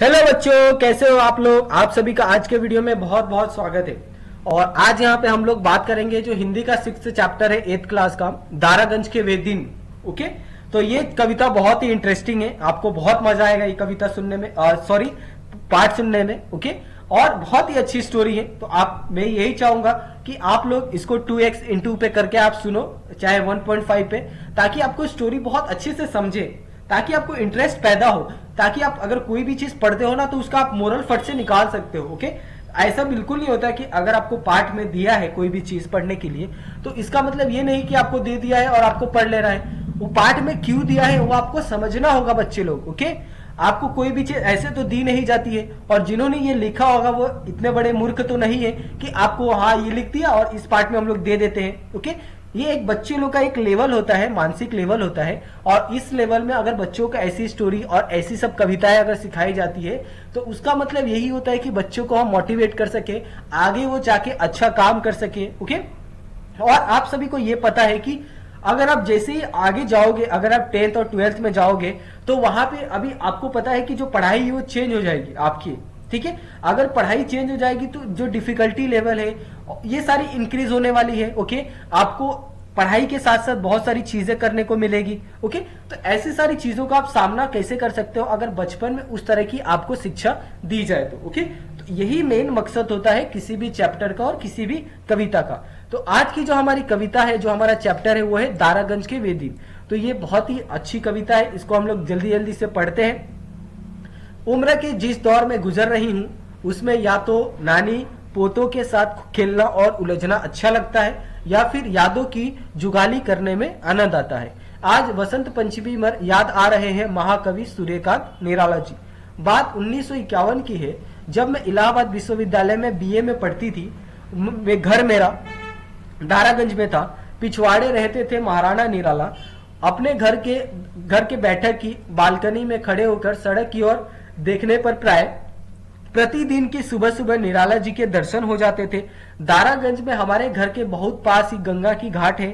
Hello बच्चों, कैसे हो आप लोग। आप सभी का आज के वीडियो में बहुत बहुत स्वागत है। और आज यहाँ पे हम लोग बात करेंगे जो हिंदी का 6th चैप्टर है 8th क्लास का, दारागंज के वे दिन। ओके, तो ये कविता बहुत ही इंटरेस्टिंग है, आपको बहुत मजा आएगा ये कविता सुनने में, सॉरी पाठ सुनने में। ओके, और बहुत ही अच्छी स्टोरी है। तो मैं यही चाहूंगा कि आप लोग इसको 2x into पे करके आप सुनो, चाहे 1.5 पे, ताकि आपको स्टोरी बहुत अच्छे से समझे, ताकि आपको इंटरेस्ट पैदा हो, ताकि आप अगर कोई भी चीज पढ़ते हो ना तो उसका आप मोरल फट से निकाल सकते हो। ओके, ऐसा बिल्कुल नहीं होता कि अगर आपको पाठ में दिया है कोई भी चीज पढ़ने के लिए तो इसका मतलब ये नहीं कि आपको दे दिया है और आपको पढ़ लेना है। वो पाठ में क्यों दिया है वो आपको समझना होगा बच्चे लोग। ओके, आपको कोई भी चीज ऐसे तो दी नहीं जाती है, और जिन्होंने ये लिखा होगा वो इतने बड़े मूर्ख तो नहीं है कि आपको हाँ ये लिख दिया और इस पाठ में हम लोग दे देते हैं। ओके, ये एक बच्चे लोग का एक लेवल होता है, मानसिक लेवल होता है, और इस लेवल में अगर बच्चों को ऐसी स्टोरी और ऐसी सब कविताएं अगर सिखाई जाती है तो उसका मतलब यही होता है कि बच्चों को हम मोटिवेट कर सके, आगे वो जाके अच्छा काम कर सके। ओके, और आप सभी को ये पता है कि अगर आप जैसे ही आगे जाओगे, अगर आप 10th और 12th में जाओगे तो वहां पे अभी आपको पता है कि जो पढ़ाई है वो चेंज हो जाएगी आपकी। ठीक है, अगर पढ़ाई चेंज हो जाएगी तो जो डिफिकल्टी लेवल है ये सारी इंक्रीज होने वाली है। ओके, आपको पढ़ाई के साथ साथ बहुत सारी चीजें करने को मिलेगी। ओके, तो ऐसी सारी चीजों का आप सामना कैसे कर सकते हो अगर बचपन में उस तरह की आपको शिक्षा दी जाए तो। ओके, तो यही मेन मकसद होता है किसी भी चैप्टर का और किसी भी कविता का। तो आज की जो हमारी कविता है, जो हमारा चैप्टर है वो है दारागंज के वे दिन। तो ये बहुत ही अच्छी कविता है, इसको हम लोग जल्दी जल्दी से पढ़ते हैं। उम्र के जिस दौर में गुजर रही हूँ उसमें या तो नानी पोतों के साथ खेलना और उलझना अच्छा लगता है या फिर यादों की जुगाली करने में आनंद आता है। आज वसंत पंचमी में याद आ रहे हैं महाकवि सूर्यकांत निराला जी। बात 1951 की है, जब मैं इलाहाबाद विश्वविद्यालय में बीए में पढ़ती थी। घर मेरा दारागंज में था। पिछवाड़े रहते थे महाराणा निराला। अपने घर के बैठक की बालकनी में खड़े होकर सड़क की ओर देखने पर प्राय प्रतिदिन की सुबह सुबह निराला जी के दर्शन हो जाते थे। दारागंज में हमारे घर के बहुत पास ही गंगा की घाट है।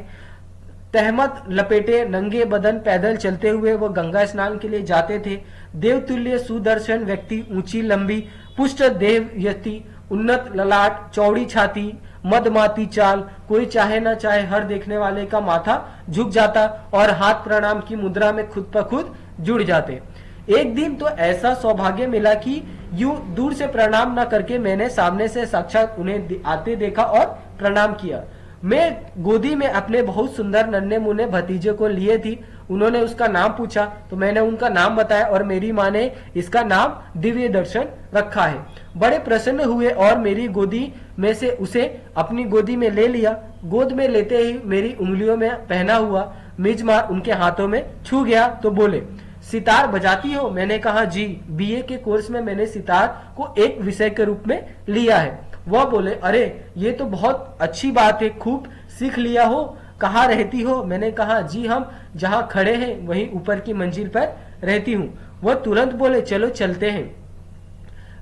तहमत लपेटे नंगे बदन पैदल चलते हुए वो गंगा स्नान के लिए जाते थे। देवतुल्य सुदर्शन व्यक्ति, ऊंची लंबी पुष्ट देव यति, उन्नत ललाट, चौड़ी छाती, मदमाती चाल, कोई चाहे ना चाहे हर देखने वाले का माथा झुक जाता और हाथ प्रणाम की मुद्रा में खुद ब खुद जुड़ जाते। एक दिन तो ऐसा सौभाग्य मिला कि यूं दूर से प्रणाम न करके मैंने सामने से साक्षात उन्हें आते देखा और प्रणाम किया। मैं गोदी में अपने बहुत सुंदर नन्हे मुन्ने भतीजे को लिए थी। उन्होंने उसका नाम पूछा तो मैंने उनका नाम बताया और मेरी माँ ने इसका नाम दिव्य दर्शन रखा है। बड़े प्रसन्न हुए और मेरी गोदी में से उसे अपनी गोदी में ले लिया। गोद में लेते ही मेरी उंगलियों में पहना हुआ मिजमार उनके हाथों में छू गया तो बोले, सितार बजाती हो? मैंने कहा जी, बीए के कोर्स में मैंने सितार को एक विषय के रूप में लिया है। वह बोले, अरे ये तो बहुत अच्छी बात है, खूब सीख लिया हो। कहाँ रहती हो? मैंने कहा जी, हम जहाँ खड़े हैं वहीं ऊपर की मंजिल पर रहती हूँ। वह तुरंत बोले, चलो चलते हैं।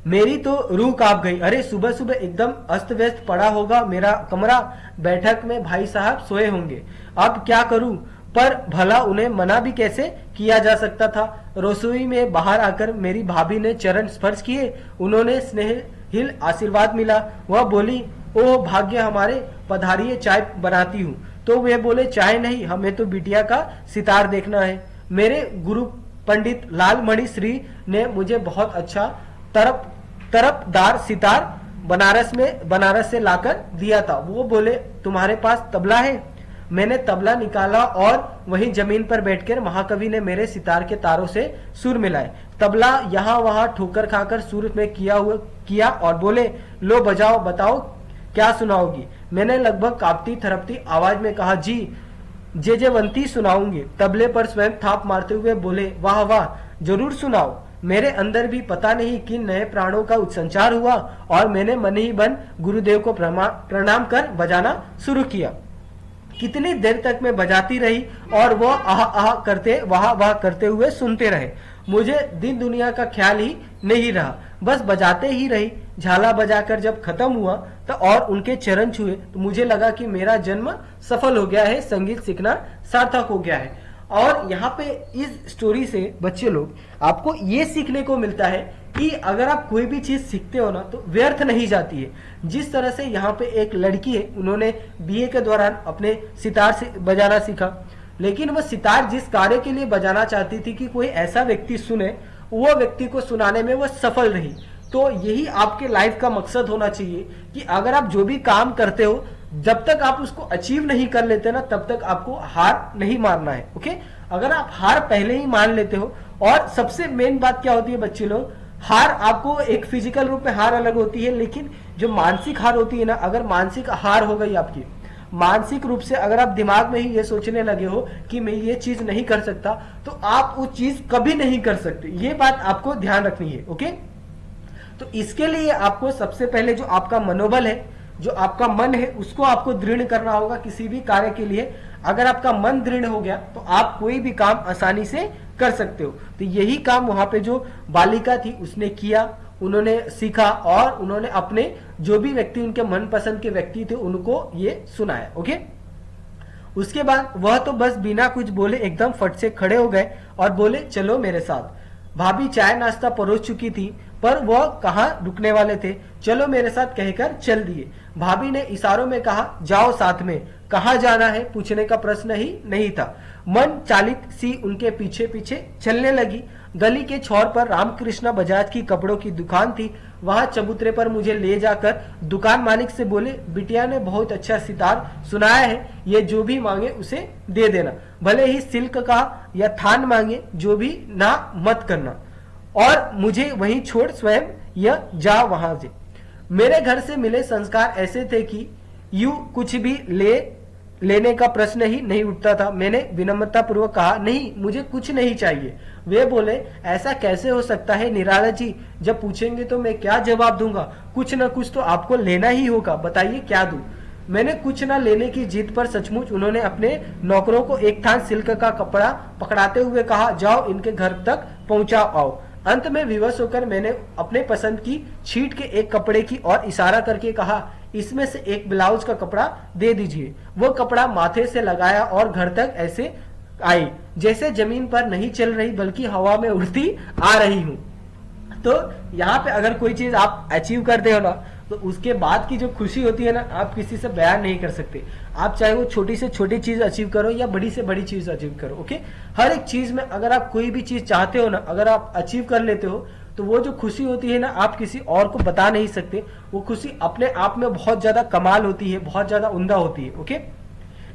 मेरी तो रूह कांप गई। अरे सुबह सुबह एकदम अस्त व्यस्त पड़ा होगा मेरा कमरा, बैठक में भाई साहब सोए होंगे, अब क्या करूं? पर भला उन्हें मना भी कैसे किया जा सकता था। रसोई में बाहर आकर मेरी भाभी ने चरण स्पर्श किए। उन्होंने स्नेहिल आशीर्वाद मिला। वह बोली, ओह भाग्य हमारे, पधारिए, चाय बनाती हूँ। तो वे बोले, चाय नहीं, हमें तो बिटिया का सितार देखना है। मेरे गुरु पंडित लालमणि श्री ने मुझे बहुत अच्छा तरफदार सितार बनारस से लाकर दिया था। वो बोले, तुम्हारे पास तबला है? मैंने तबला निकाला और वहीं जमीन पर बैठकर महाकवि ने मेरे सितार के तारों से सुर मिलाए। तबला यहाँ वहां ठोकर खाकर सुर में किया और बोले, लो बजाओ, बताओ क्या सुनाओगी? मैंने लगभग कांपती थरपती आवाज में कहा, जी जेजेवंती सुनाऊंगी। तबले पर स्वयं थाप मारते हुए बोले, वाह वाह, जरूर सुनाओ। मेरे अंदर भी पता नहीं किन नए प्राणों का संचार हुआ और मैंने मन ही मन गुरुदेव को प्रणाम कर बजाना शुरू किया। कितनी देर तक मैं बजाती रही और वो आह आह करते वाह वाह करते हुए सुनते रहे। मुझे दिन दुनिया का ख्याल ही नहीं रहा, बस बजाते ही रही। झाला बजाकर जब खत्म हुआ तो और उनके चरण छुए तो मुझे लगा कि मेरा जन्म सफल हो गया है, संगीत सीखना सार्थक हो गया है। और यहाँ पे इस स्टोरी से बच्चे लोग आपको ये सीखने को मिलता है कि अगर आप कोई भी चीज सीखते हो ना तो व्यर्थ नहीं जाती है। जिस तरह से यहाँ पे एक लड़की है, उन्होंने बीए के दौरान अपने सितार से बजाना सीखा, लेकिन वो सितार जिस कार्य के लिए बजाना चाहती थी कि कोई ऐसा व्यक्ति सुने, वो व्यक्ति को सुनाने में वो सफल रही। तो यही आपके लाइफ का मकसद होना चाहिए कि अगर आप जो भी काम करते हो, जब तक आप उसको अचीव नहीं कर लेते ना, तब तक आपको हार नहीं मारना है। ओके, अगर आप हार पहले ही मान लेते हो, और सबसे मेन बात क्या होती है बच्चे लोग, हार आपको एक फिजिकल रूप में हार अलग होती है, लेकिन जो मानसिक हार होती है ना, अगर मानसिक हार हो गई आपकी, मानसिक रूप से अगर आप दिमाग में ही ये सोचने लगे हो कि मैं ये चीज नहीं कर सकता, तो आप वो चीज कभी नहीं कर सकते। ये बात आपको ध्यान रखनी है। ओके, तो इसके लिए आपको सबसे पहले जो आपका मनोबल है, जो आपका मन है, उसको आपको दृढ़ करना होगा किसी भी कार्य के लिए। अगर आपका मन दृढ़ हो गया तो आप कोई भी काम आसानी से कर सकते हो। तो यही काम वहां पे जो बालिका थी उसने किया, उन्होंने सीखा और उन्होंने अपने जो भी व्यक्ति उनके मनपसंद के व्यक्ति थे उनको ये सुनाया। ओके, उसके बाद वह तो बस बिना कुछ बोले एकदम फट से खड़े हो गए और बोले चलो मेरे साथ। भाभी चाय नाश्ता परोस चुकी थी, पर वह कहाँ रुकने वाले थे, चलो मेरे साथ कहकर चल दिए। भाभी ने इशारों में कहा जाओ साथ में, कहाँ जाना है पूछने का प्रश्न ही नहीं था। मन चालित सी उनके पीछे पीछे चलने लगी। गली के छोर पर रामकृष्ण बजाज की कपड़ों की दुकान थी। वहां चबूतरे पर मुझे ले जाकर दुकान मालिक से बोले बिटिया ने बहुत अच्छा सितार सुनाया है, ये जो भी मांगे उसे दे देना, भले ही सिल्क का या थान मांगे, जो भी ना मत करना, और मुझे वहीं छोड़ स्वयं या जा वहां से। मेरे घर से मिले संस्कार ऐसे थे कि यूं कुछ भी लेने का प्रश्न ही नहीं उठता था। मैंने विनम्रता पूर्वक कहा नहीं, मुझे कुछ नहीं चाहिए। वे बोले ऐसा कैसे हो सकता है निराला जी, जब पूछेंगे तो मैं क्या जवाब दूंगा, कुछ न कुछ तो आपको लेना ही होगा, बताइए क्या दूं। मैंने कुछ न लेने की जिद पर सचमुच उन्होंने अपने नौकरों को एक थान सिल्क का कपड़ा पकड़ाते हुए कहा जाओ इनके घर तक पहुंचा आओ। अंत में विवश होकर मैंने अपने पसंद की छीट के एक कपड़े की और इशारा करके कहा इसमें से एक ब्लाउज का कपड़ा दे दीजिए। वो कपड़ा माथे से लगाया और घर तक ऐसे आई जैसे जमीन पर नहीं चल रही बल्कि हवा में उड़ती आ रही हूँ। तो यहाँ पे अगर कोई चीज आप अचीव करते हो ना, तो उसके बाद की जो खुशी होती है ना, आप किसी से बयान नहीं कर सकते। आप चाहे वो छोटी से छोटी चीज अचीव करो या बड़ी से बड़ी चीज अचीव करो। ओके, हर एक चीज में अगर आप कोई भी चीज चाहते हो ना, अगर आप अचीव कर लेते हो, तो वो जो खुशी होती है ना, आप किसी और को बता नहीं सकते। वो खुशी अपने आप में बहुत ज्यादा कमाल होती है, बहुत ज्यादा उम्दा होती है। ओके,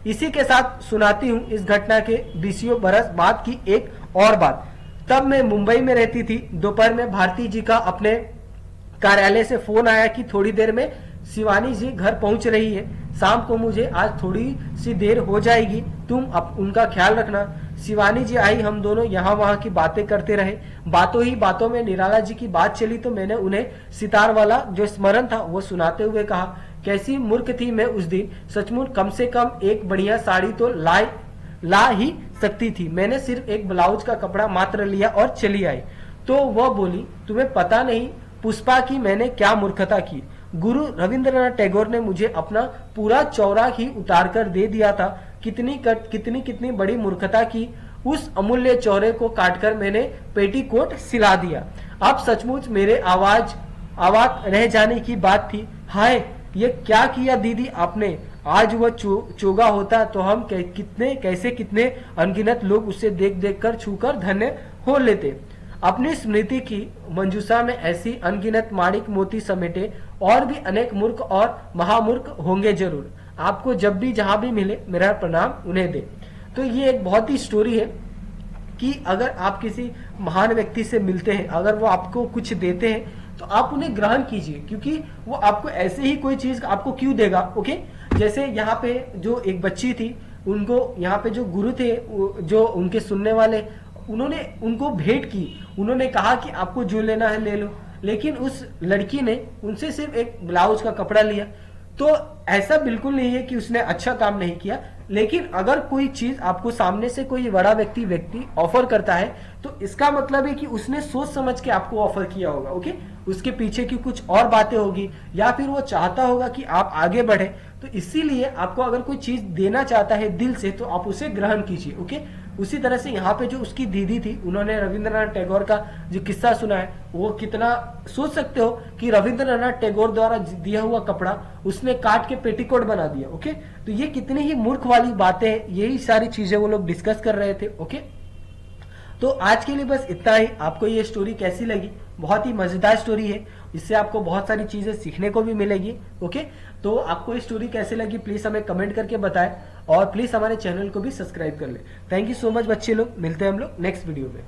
इसी के साथ सुनाती हूँ इस घटना के 20 बरस बाद की एक और बात। तब मैं मुंबई में रहती थी। दोपहर में भारती जी का अपने कार्यालय से फोन आया कि थोड़ी देर में शिवानी जी घर पहुंच रही है, शाम को मुझे आज थोड़ी सी देर हो जाएगी, तुम उनका ख्याल रखना। शिवानी जी आई, हम दोनों यहाँ वहाँ की बातें करते रहे। बातों ही बातों में निराला जी की बात चली तो मैंने उन्हें सितार वाला जो स्मरण था वो सुनाते हुए कहा कैसी मूर्ख थी मैं उस दिन, सचमुच कम से कम एक बढ़िया साड़ी तो ला ही सकती थी। मैंने सिर्फ एक ब्लाउज का कपड़ा मात्र लिया और चली आई। तो वह बोली तुम्हें पता नहीं पुष्पा की मैंने क्या मूर्खता की। गुरु रविंद्रनाथ टैगोर ने मुझे अपना पूरा चौरा ही उतार कर दे दिया था। कितनी बड़ी मूर्खता की। उस अमूल्य चौरे को काटकर मैंने पेटीकोट सिला दिया। अब सचमुच मेरे आवाज रह जाने की बात थी। हाय, ये क्या किया दीदी आपने। आज वह चोगा होता तो हम कितने अनगिनत लोग उसे देख देख कर छूकर धन्य हो लेते। अपनी स्मृति की मंजूषा में ऐसी अनगिनत माणिक मोती समेटे और भी अनेक मूर्ख और महामूर्ख होंगे जरूर। आपको जब भी जहां भी मिले मेरा प्रणाम उन्हें दे। तो ये एक बहुत ही स्टोरी है कि अगर आप किसी महान व्यक्ति से मिलते हैं, अगर वो आपको कुछ देते हैं तो आप उन्हें ग्रहण कीजिए, क्योंकि वो आपको ऐसे ही कोई चीज आपको क्यों देगा। ओके, जैसे यहाँ पे जो एक बच्ची थी, उनको यहाँ पे जो गुरु थे, जो उनके सुनने वाले, उन्होंने उनको भेंट की। उन्होंने कहा कि आपको जो लेना है ले लो, लेकिन उस लड़की ने उनसे सिर्फ एक ब्लाउज का कपड़ा लिया। तो ऐसा बिल्कुल नहीं है कि उसने अच्छा काम नहीं किया, लेकिन अगर कोई चीज आपको सामने से कोई बड़ा व्यक्ति ऑफर करता है तो इसका मतलब है कि उसने सोच समझ के आपको ऑफर किया होगा। ओके, उसके पीछे की कुछ और बातें होगी, या फिर वो चाहता होगा कि आप आगे बढ़े। तो इसीलिए आपको अगर कोई चीज देना चाहता है दिल से तो आप उसे ग्रहण कीजिए। ओके, उसी तरह से यहाँ पे जो उसकी दीदी थी, उन्होंने रविंद्रनाथ टैगोर का जो किस्सा सुना है, वो कितना, सोच सकते हो कि रविंद्रनाथ टैगोर द्वारा दिया हुआ कपड़ा उसने काट के पेटीकोट बना दिया। ओके, तो ये कितनी ही मूर्ख वाली बातें हैं, यही सारी चीजें वो लोग डिस्कस कर रहे थे। ओके, तो आज के लिए बस इतना ही। आपको ये स्टोरी कैसी लगी? बहुत ही मजेदार स्टोरी है, इससे आपको बहुत सारी चीजें सीखने को भी मिलेगी। ओके, तो आपको ये स्टोरी कैसी लगी प्लीज हमें कमेंट करके बताएं, और प्लीज हमारे चैनल को भी सब्सक्राइब कर ले। थैंक यू सो मच बच्चे लोग, मिलते हैं हम लोग नेक्स्ट वीडियो में।